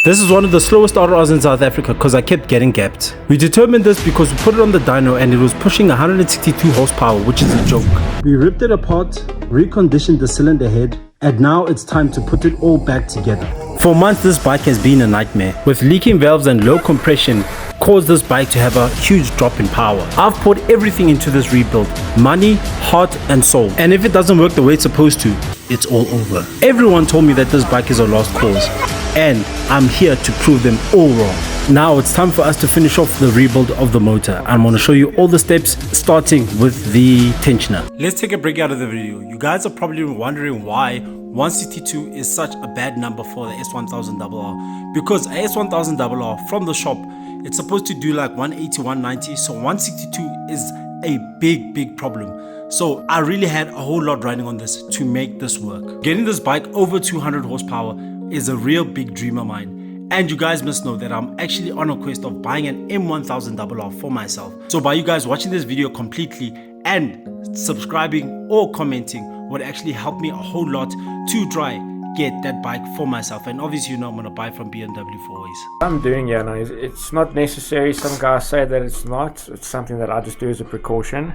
This is one of the slowest RRs in South Africa because I kept getting gapped. We determined this because we put it on the dyno and it was pushing 162 horsepower, which is a joke. We ripped it apart, reconditioned the cylinder head, and now it's time to put it all back together. For months this bike has been a nightmare, with leaking valves and low compression caused this bike to have a huge drop in power. I've poured everything into this rebuild, money, heart and soul, and if it doesn't work the way it's supposed to, it's all over. Everyone told me that this bike is a lost cause, and I'm here to prove them all wrong. Now it's time for us to finish off the rebuild of the motor. I'm going to show you all the steps, starting with the tensioner. Let's take a break out of the video. You guys are probably wondering why 162 is such a bad number for the S1000RR, because a S1000RR from the shop, it's supposed to do like 180, 190, so 162 is a big problem. So I really had a whole lot running on this to make this work. Getting this bike over 200 horsepower is a real big dream of mine. And you guys must know that I'm actually on a quest of buying an M1000RR for myself. So by you guys watching this video completely and subscribing or commenting would actually help me a whole lot to try get that bike for myself. And obviously, you know, I'm going to buy from BMW for always. I'm doing, yeah, no, it's not necessary. Some guys say that it's not. It's something that I just do as a precaution.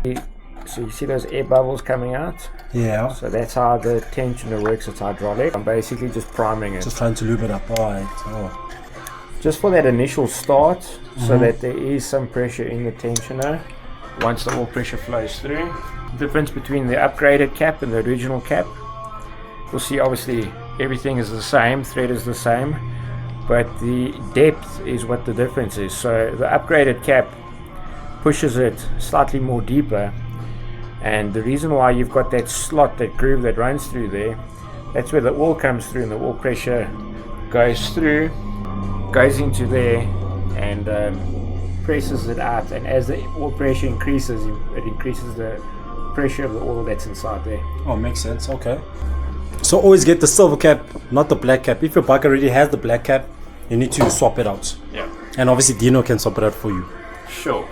So you see those air bubbles coming out? Yeah. So that's how the tensioner works. It's hydraulic. I'm basically just priming it. Just trying to lube it up. Alright. Oh. Just for that initial start, so that there is some pressure in the tensioner once the oil pressure flows through. The difference between the upgraded cap and the original cap, you'll see obviously everything is the same, thread is the same, but the depth is what the difference is. So the upgraded cap pushes it slightly more deeper, and the reason why you've got that slot, that groove that runs through there, that's where the oil comes through and the oil pressure goes through, goes into there and presses it out, and as the oil pressure increases, it increases the pressure of the oil that's inside there. Oh, makes sense. Okay. So always get the silver cap, not the black cap. If your bike already has the black cap, you need to swap it out. Yeah. And obviously Dyno can swap it out for you. Sure.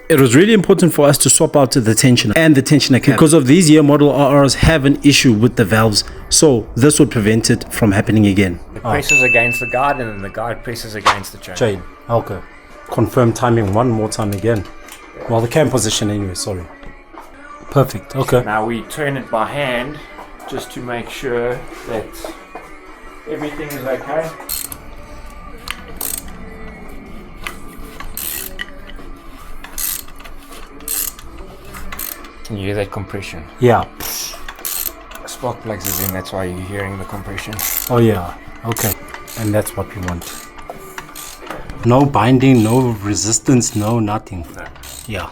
It was really important for us to swap out the tensioner and the tensioner cap because of these year model RRs have an issue with the valves, so this would prevent it from happening again. It presses against the guide and then the guide presses against the chain. Okay. Confirm timing one more time again. Well, the cam position anyway, sorry. Perfect. Okay. Now we turn it by hand just to make sure that everything is okay. Can you hear that compression? Yeah. The spark plugs is in, that's why you're hearing the compression. Oh yeah. Okay. And that's what we want. No binding, no resistance, no nothing. No. Yeah.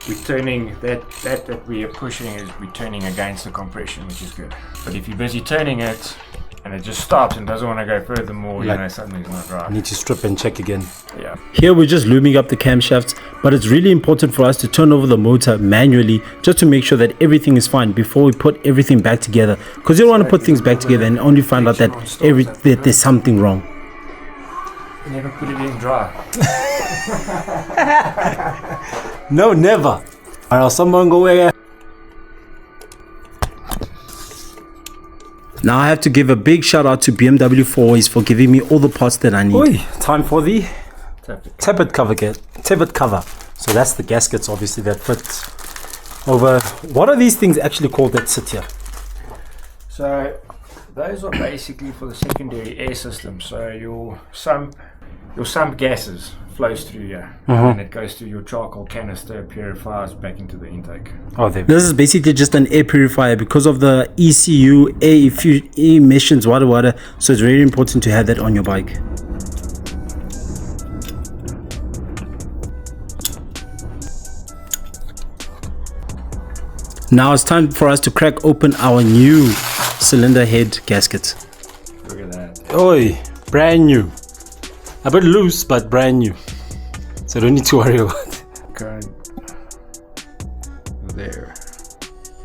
We're turning that we are pushing is we're turning against the compression, which is good. But if you're busy turning it and it just stops and doesn't want to go furthermore, you know something's not right. I need to strip and check again. Yeah. Here we're just lubing up the camshafts, but it's really important for us to turn over the motor manually just to make sure that everything is fine before we put everything back together. Because you don't want to put things back together and only find out that that there's something wrong. You never put it in dry. No, never. Or else someone go away. Now I have to give a big shout out to BMW 4Ways for giving me all the parts that I need. Oi, time for the tappet cover. So that's the gaskets obviously that fit over. What are these things actually called that sit here? So those are basically for the secondary air system. So your sump gases flows through here, and it goes through your charcoal canister, purifiers back into the intake. Oh, there. This is basically just an air purifier because of the ECU, air emissions, water. So it's very important to have that on your bike. Now it's time for us to crack open our new cylinder head gasket. Look at that. Oi, brand new. A bit loose, but brand new. So don't need to worry about it. Okay. There.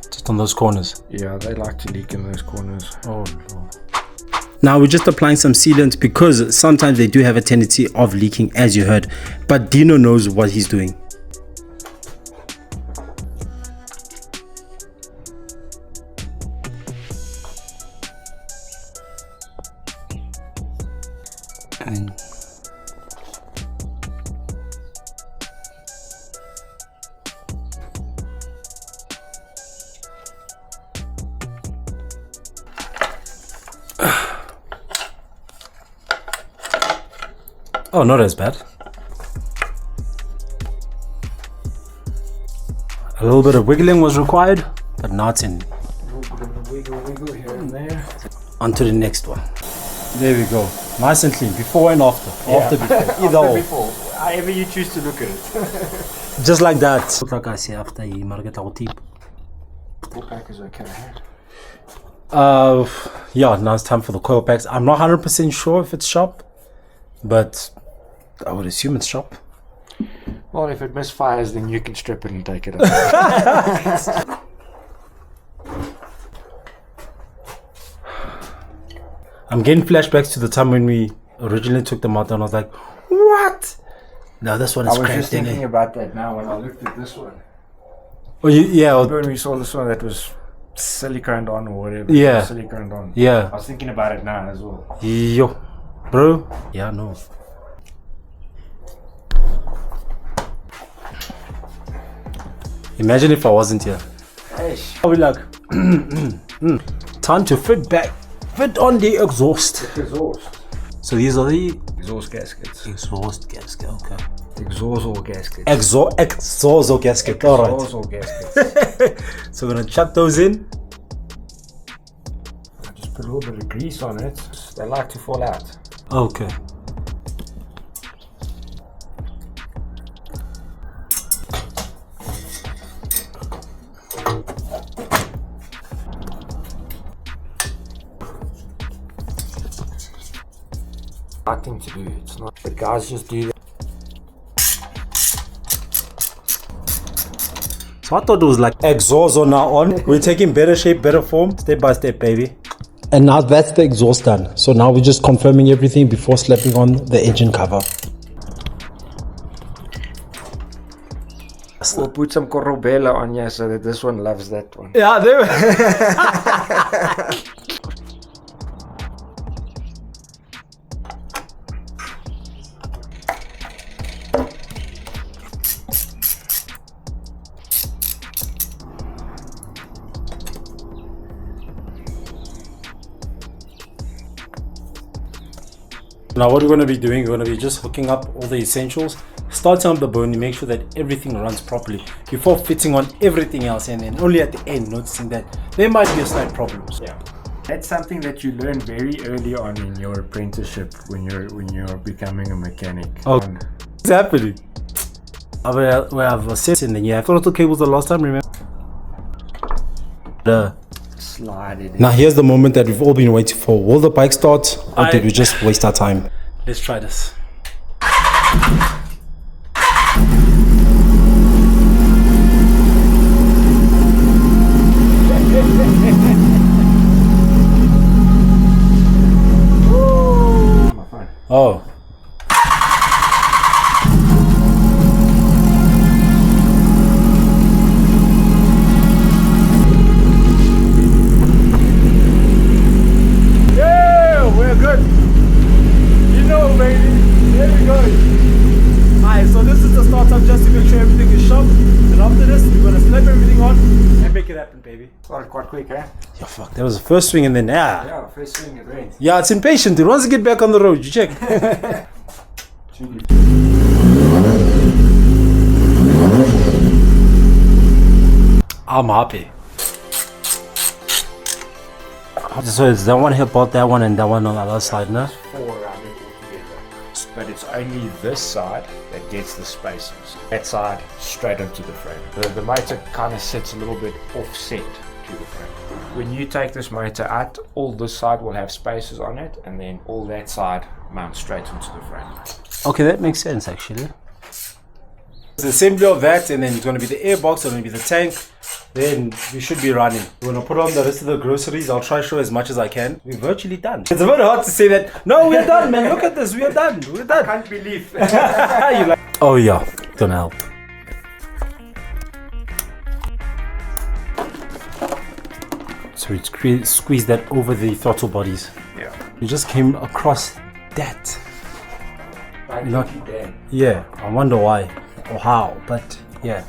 Just on those corners. Yeah, they like to leak in those corners. Oh Lord. Now we're just applying some sealant because sometimes they do have a tendency of leaking, as you heard. But Dyno knows what he's doing. Oh, not as bad. A little bit of wiggling was required, but now it's in. A little bit of wiggle here and there. On to the next one. There we go. Nice and clean. Before and after. After, before. Either or. Before. However you choose to look at it. Just like that. Like I say, after you market our tip. Coil pack is okay. Yeah, now it's time for the coil packs. I'm not 100% sure if it's sharp, but I would assume it's sharp. Well, if it misfires, then you can strip it and take it out. I'm getting flashbacks to the time when we originally took them out and I was like, what? No, this one is I was cracked, just thinking about that now when I looked at this one. Oh, yeah. When we saw this one that was siliconed on or whatever. Yeah. Siliconed on. Yeah. I was thinking about it now as well. Yo. Bro. Yeah, no. Imagine if I wasn't here. I'll be like, time to fit on the exhaust. Exhaust. So these are the Exhaust gaskets. exhaust gasket. Okay. Exhaust gaskets. Exhaust gasket. All right. Exhaust gaskets. So we're gonna chuck those in. Just put a little bit of grease on it. They like to fall out. Okay. Nothing to do. It's not. But guys just do that. So I thought it was like exhaust on now on. We're taking better shape, better form, step by step, baby. And now that's the exhaust done. So now we're just confirming everything before slapping on the engine cover. We'll put some Corobella on you so that this one loves that one. Yeah, there. Now what we're going to be doing, we're going to be just hooking up all the essentials, starting on the bone, make sure that everything runs properly before fitting on everything else, and then only at the end noticing that there might be a slight problem. Yeah, that's something that you learn very early on in your apprenticeship when you're becoming a mechanic. Oh, what's happening? We have a set, and then you have throttle cables the last time, remember? Slide it in. Now here's the moment that we've all been waiting for. Will the bike start, or did we just waste our time? Let's try this. Oh. Started quite quick, eh? Yeah, fuck. That was the first swing and then, Yeah, first swing it went. Yeah, it's impatient. It wants to get back on the road. You check. I'm happy. So it's that one here bought that one and that one on the other side, no? 4 around it altogether. But it's only this side that gets the spaces. That side straight onto the frame. The motor kind of sits a little bit offset to the frame. When you take this motor out, all this side will have spaces on it, and then all that side mounts straight onto the frame. Okay, that makes sense actually. The assembly of that, and then it's going to be the airbox, and going to be the tank. Then we should be running. We're going to put on the rest of the groceries. I'll try to show as much as I can. We're virtually done. It's a bit hard to say that. No, we're done, man. Look at this. We're done. We're done. I can't believe. You're like, oh yeah, gonna help. So we squeeze that over the throttle bodies. Yeah. We just came across that. Not, yeah, I wonder why or how, but yeah.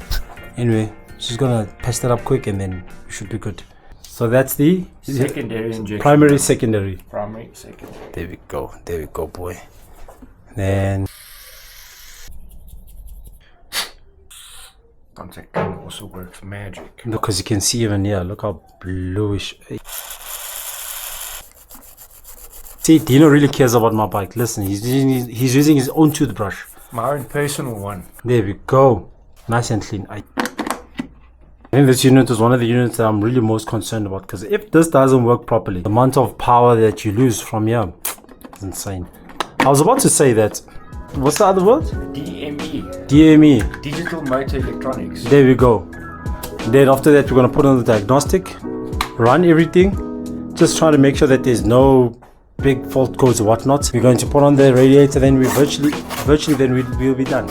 Anyway, just gonna patch that up quick and then we should be good. So that's the secondary injection. Primary, secondary. Primary, secondary. There we go, boy. Then Contact gun also works magic. look, as you can see even here, look how bluish. See, Dyno really cares about my bike. Listen, he's using his own toothbrush. My own personal one. There we go. Nice and clean. I think this unit is one of the units that I'm really most concerned about, because if this doesn't work properly, the amount of power that you lose from here is insane. I was about to say that. What's the other word? DME. DME. Digital Motor Electronics. There we go. Then after that, we're going to put on the diagnostic, run everything, just try to make sure that there's no big fault codes or whatnot. We're going to put on the radiator, then we virtually then we'll be done.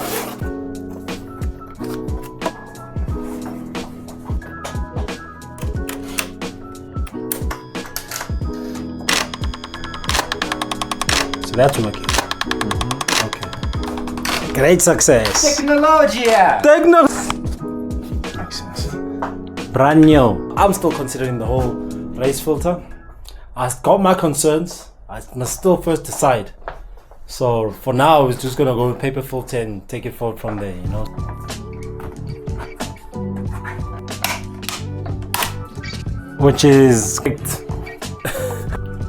So that's working. Okay. Great success. Technology. Makes sense. Brand new. I'm still considering the whole race filter. I got my concerns. I must still first decide. So for now, I was just gonna go with paper filter and take it forward from there, you know. Which is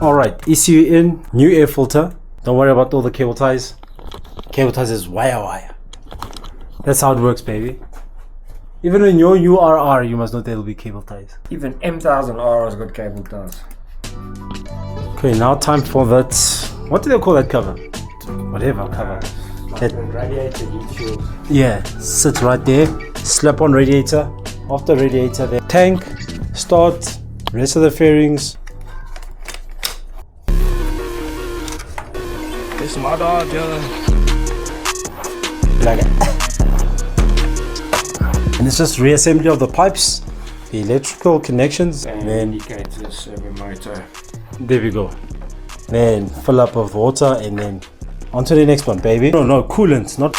all right. ECU in, new air filter. Don't worry about all the cable ties. Cable ties is wire. That's how it works, baby. Even in your URR, you must know there will be cable ties. Even M1000RR has got cable ties. Okay, now time for that. What do they call that cover? Whatever cover. That, Radiator heat shield. yeah, sits right there. Slap on radiator. After radiator, the tank, start, rest of the fairings. This is my dog, Like and it's just reassembly of the pipes, the electrical connections, and then indicator, servo motor. there we go. Then fill up with water and then on to the next one, baby. No, coolant, not.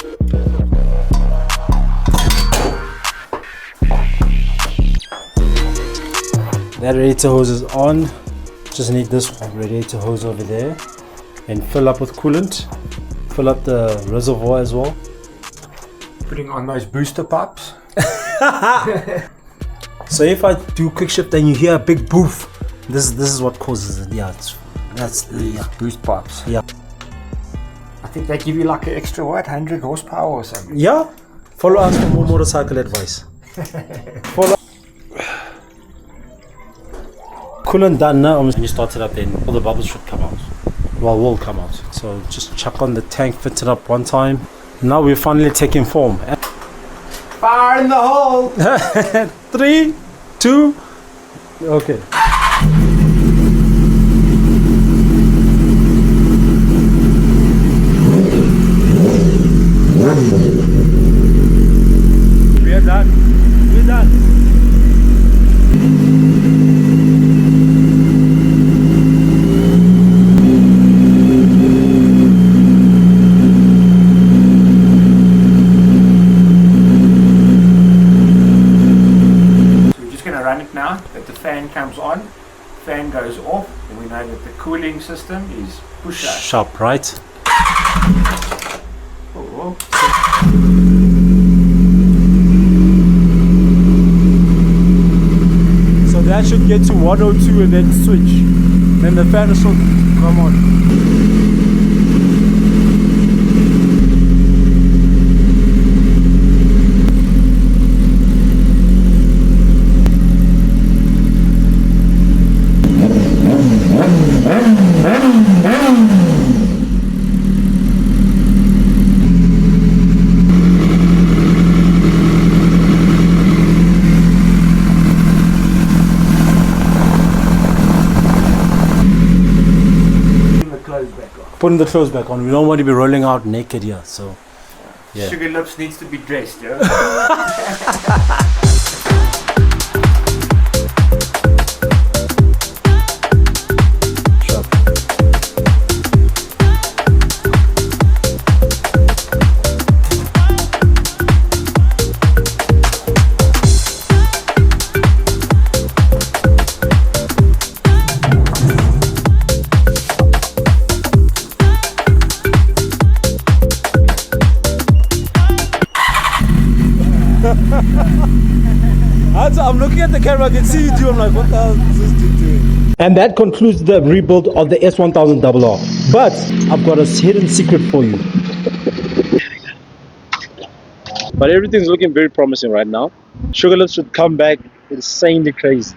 That radiator hose is on. Just need this radiator hose over there and fill up with coolant. Fill up the reservoir as well. Putting on those booster pipes. So if I do quick shift and you hear a big boof, this is what causes it. Yeah, that's Boost pipes. Yeah. I think they give you like an extra 100 horsepower or something. Yeah. Follow us for more motorcycle advice. Follow. Coolant done now. When you start it up, then all the bubbles should come out. Well, will come out. So just chuck on the tank, fit it up one time. Now we're finally taking form. Fire in the hole! 3, 2, okay. We're done. We're done. Run it now that the fan comes on, fan goes off, and we know that the cooling system is pusher. Sharp, right? Oh. So that should get to 102 and then switch. Then the fan should come on. Putting the clothes back on. We don't want to be rolling out naked here, so yeah. Sugar Lips needs to be dressed, yeah. looking at the camera, I can see you do. I'm like, what the hell is this dude doing? And that concludes the rebuild of the S1000RR. But I've got a hidden secret for you. But everything's looking very promising right now. Sugarlips should come back insanely crazy.